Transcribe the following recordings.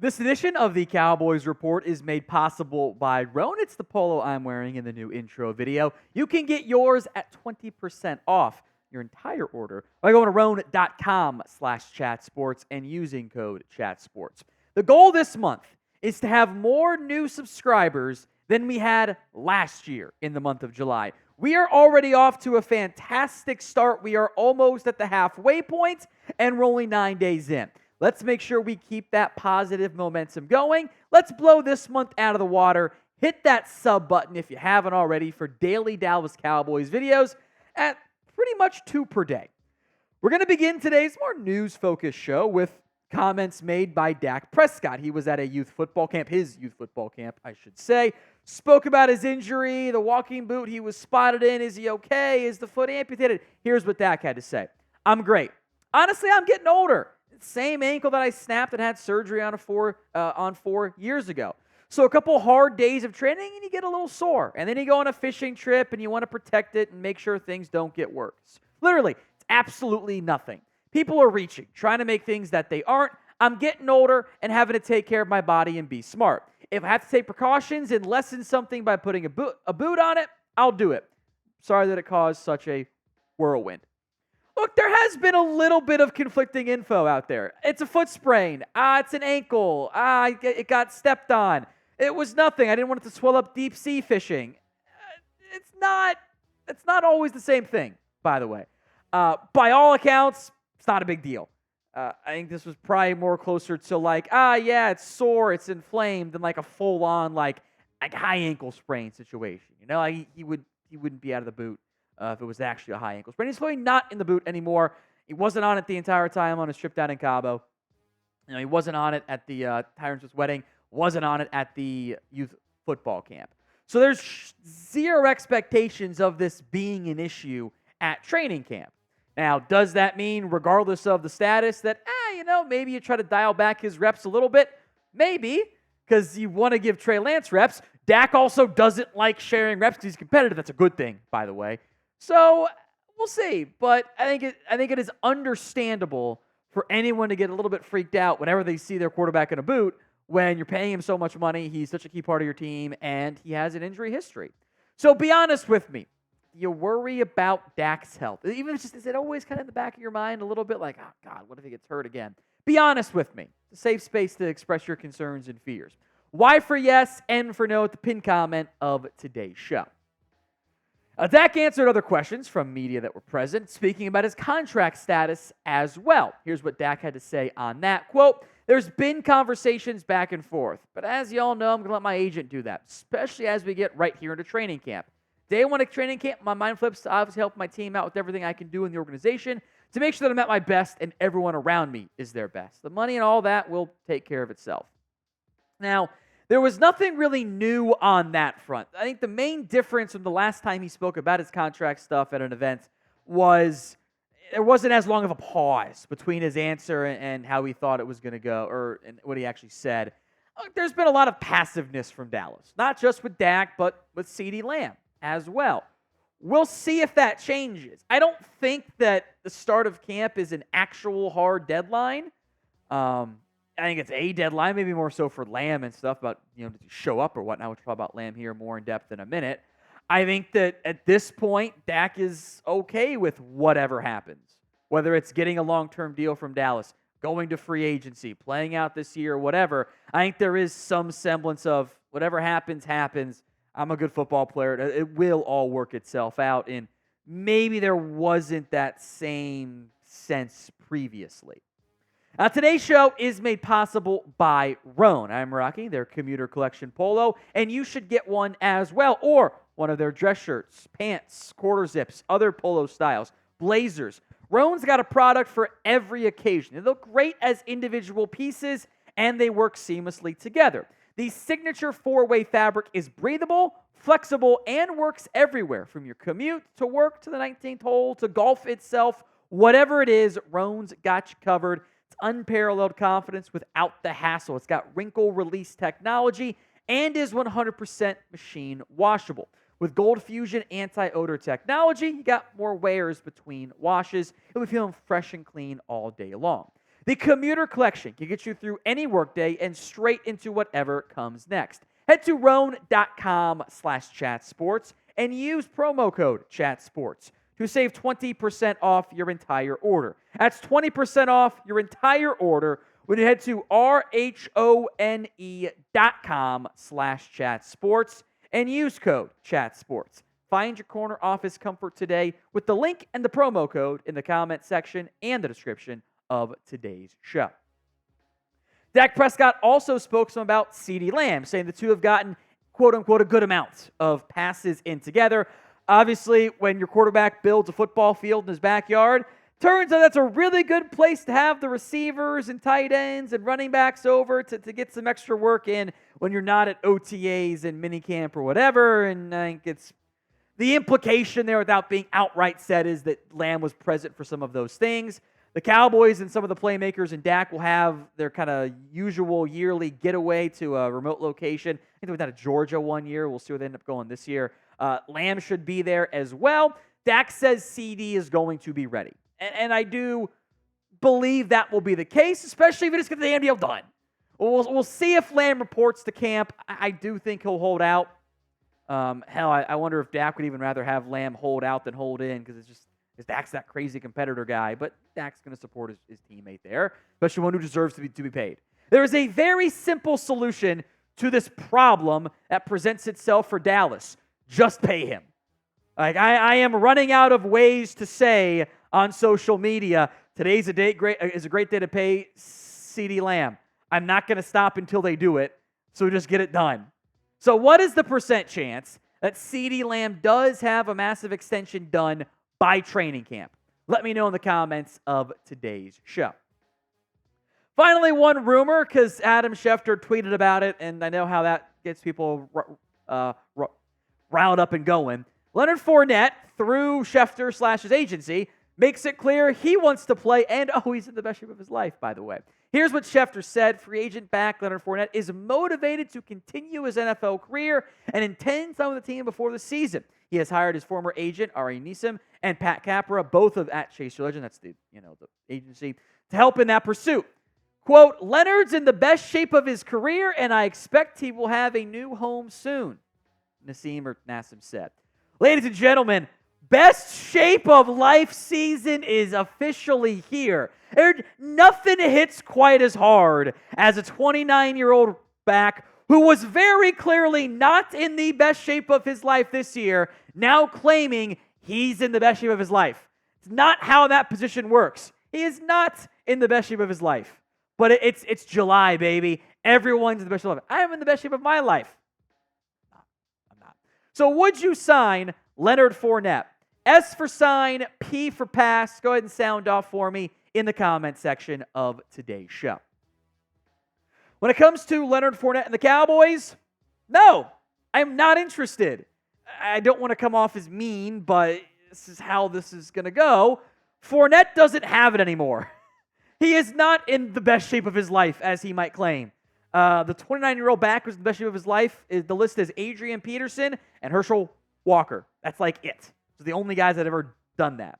This edition of the Cowboys Report is made possible by Roan. It's the polo I'm wearing in the new intro video. You can get yours at 20% off your entire order by going to roan.com/chatsports and using code chatsports. The goal this month is to have more new subscribers than we had last year in the month of July. We are already off to a fantastic start. We are almost at the halfway point, and we're only 9 days in. Let's make sure we keep that positive momentum going. Let's blow this month out of the water. Hit that sub button if you haven't already for daily Dallas Cowboys videos at pretty much 2 per day. We're going to begin today's more news-focused show with comments made by Dak Prescott. He was at a youth football camp, his youth football camp, I should say. Spoke about his injury, the walking boot he was spotted in. Is he okay? Is the foot amputated? Here's what Dak had to say. I'm great. Honestly, I'm getting older. Same ankle that I snapped and had surgery on 4 years ago. So a couple hard days of training and you get a little sore. And then you go on a fishing trip and you want to protect it and make sure things don't get worse. Literally, it's absolutely nothing. People are reaching, trying to make things that they aren't. I'm getting older and having to take care of my body and be smart. If I have to take precautions and lessen something by putting a boot on it, I'll do it. Sorry that it caused such a whirlwind. Look, there has been a little bit of conflicting info out there. It's a foot sprain. It's an ankle. It got stepped on. It was nothing. I didn't want it to swell up deep sea fishing. It's not always the same thing, by the way. By all accounts, it's not a big deal. I think this was probably more closer to like, yeah, it's sore, it's inflamed, than like a full-on like high ankle sprain situation. You know, he wouldn't be out of the boot if it was actually a high ankle sprain. He's probably not in the boot anymore. He wasn't on it the entire time on his trip down in Cabo. You know, he wasn't on it at the Tyron Swift's wedding. Wasn't on it at the youth football camp. So there's zero expectations of this being an issue at training camp. Now, does that mean, regardless of the status, that, maybe you try to dial back his reps a little bit? Maybe, because you want to give Trey Lance reps. Dak also doesn't like sharing reps because he's competitive. That's a good thing, by the way. So we'll see. But I think it is understandable for anyone to get a little bit freaked out whenever they see their quarterback in a boot when you're paying him so much money, he's such a key part of your team, and he has an injury history. So be honest with me. You worry about Dak's health. Even if is it always kind of in the back of your mind a little bit like, oh, God, what if he gets hurt again? Be honest with me. It's a safe space to express your concerns and fears. Y for yes, N for no at the pinned comment of today's show. Dak answered other questions from media that were present, speaking about his contract status as well. Here's what Dak had to say on that. Quote, there's been conversations back and forth, but as you all know, I'm going to let my agent do that, especially as we get right here into training camp. Day one of training camp, my mind flips to obviously help my team out with everything I can do in the organization to make sure that I'm at my best and everyone around me is their best. The money and all that will take care of itself. Now, there was nothing really new on that front. I think the main difference from the last time he spoke about his contract stuff at an event was there wasn't as long of a pause between his answer and how he thought it was going to go and what he actually said. There's been a lot of passiveness from Dallas, not just with Dak, but with CeeDee Lamb as well. We'll see if that changes. I don't think that the start of camp is an actual hard deadline. I think it's a deadline, maybe more so for Lamb and stuff, about to show up or whatnot. We'll talk about Lamb here more in depth in a minute. I think that at this point, Dak is okay with whatever happens, whether it's getting a long-term deal from Dallas, going to free agency, playing out this year, whatever. I think there is some semblance of whatever happens, happens. I'm a good football player. It will all work itself out. And maybe there wasn't that same sense previously. Now, today's show is made possible by Roan. I'm rocking their commuter collection polo, and you should get one as well, or one of their dress shirts, pants, quarter zips, other polo styles, blazers. Roan's got a product for every occasion. They look great as individual pieces, and they work seamlessly together. The signature 4-way fabric is breathable, flexible, and works everywhere, from your commute to work to the 19th hole to golf itself. Whatever it is, Roan's got you covered. It's unparalleled confidence without the hassle. It's got wrinkle release technology and is 100% machine washable. With Gold Fusion anti-odor technology, you got more wears between washes. You'll be feeling fresh and clean all day long. The Commuter Collection can get you through any workday and straight into whatever comes next. Head to roan.com/chatsports and use promo code chatsports to save 20% off your entire order. That's 20% off your entire order when you head to RHONE.com/chatsports and use code chatsports. Find your corner office comfort today with the link and the promo code in the comment section and the description of today's show. Dak Prescott also spoke some about CeeDee Lamb, saying the two have gotten, quote-unquote, a good amount of passes in together. Obviously, when your quarterback builds a football field in his backyard, turns out that's a really good place to have the receivers and tight ends and running backs over to get some extra work in when you're not at OTAs and minicamp or whatever. And I think it's the implication there, without being outright said, is that Lamb was present for some of those things. The Cowboys and some of the playmakers and Dak will have their kind of usual yearly getaway to a remote location. I think they went down to Georgia one year. We'll see where they end up going this year. Lamb should be there as well. Dak says CeeDee is going to be ready. And I do believe that will be the case, especially if it just gets the damn deal done. We'll see if Lamb reports to camp. I do think he'll hold out. I wonder if Dak would even rather have Lamb hold out than hold in, because Dak's that crazy competitor guy. But Dak's going to support his teammate there, especially one who deserves to be paid. There is a very simple solution to this problem that presents itself for Dallas. Just pay him. Like I am running out of ways to say on social media, today's a great day to pay CeeDee Lamb. I'm not going to stop until they do it, so just get it done. So what is the percent chance that CeeDee Lamb does have a massive extension done by training camp? Let me know in the comments of today's show. Finally, one rumor, because Adam Schefter tweeted about it, and I know how that gets people riled up and going. Leonard Fournette, through Schefter / his agency, makes it clear he wants to play, and he's in the best shape of his life, by the way. Here's what Schefter said. Free agent back Leonard Fournette is motivated to continue his NFL career and intends on the team before the season. He has hired his former agent, Ari Neeson, and Pat Capra, both of at Chase Religion, that's the agency, to help in that pursuit. Quote, Leonard's in the best shape of his career, and I expect he will have a new home soon, Nassim said. Ladies and gentlemen, best shape of life season is officially here. Nothing hits quite as hard as a 29-year-old back who was very clearly not in the best shape of his life this year, now claiming he's in the best shape of his life. It's not how that position works. He is not in the best shape of his life. But it's July, baby. Everyone's in the best shape of life. I am in the best shape of my life. I'm not. So would you sign Leonard Fournette? S for sign, P for pass. Go ahead and sound off for me in the comment section of today's show. When it comes to Leonard Fournette and the Cowboys, no, I'm not interested. I don't want to come off as mean, but this is how this is going to go. Fournette doesn't have it anymore. He is not in the best shape of his life, as he might claim. The 29-year-old back was in the best shape of his life. The list is Adrian Peterson and Herschel Walker. That's like it. So the only guys that have ever done that.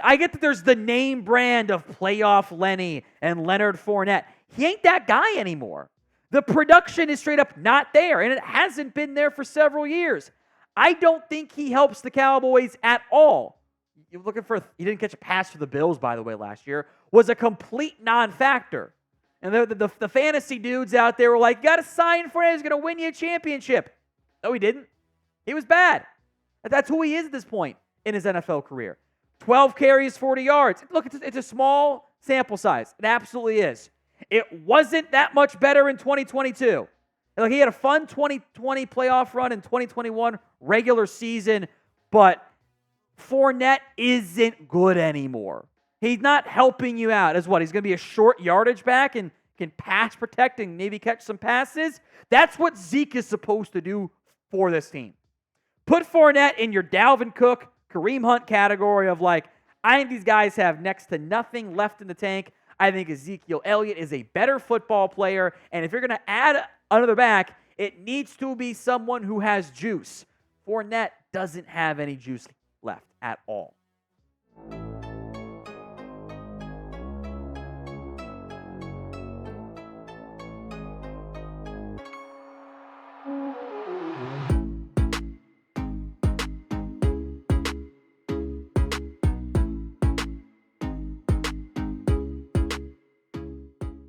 I get that there's the name brand of playoff Lenny and Leonard Fournette. He ain't that guy anymore. The production is straight up not there, and it hasn't been there for several years. I don't think he helps the Cowboys at all. You're looking for, he didn't catch a pass for the Bills, by the way, last year, was a complete non-factor. And the fantasy dudes out there were like, got to sign for him, he's going to win you a championship. No, he didn't. He was bad. That's who he is at this point in his NFL career. 12 carries, 40 yards. Look, it's a small sample size. It absolutely is. It wasn't that much better in 2022. Like, he had a fun 2020 playoff run and 2021 regular season, but Fournette isn't good anymore. He's not helping you out. As what? He's going to be a short yardage back and can pass protect and maybe catch some passes. That's what Zeke is supposed to do for this team. Put Fournette in your Dalvin Cook, Kareem Hunt category of like, I think these guys have next to nothing left in the tank. I think Ezekiel Elliott is a better football player, and if you're going to add another back, it needs to be someone who has juice. Fournette doesn't have any juice left at all.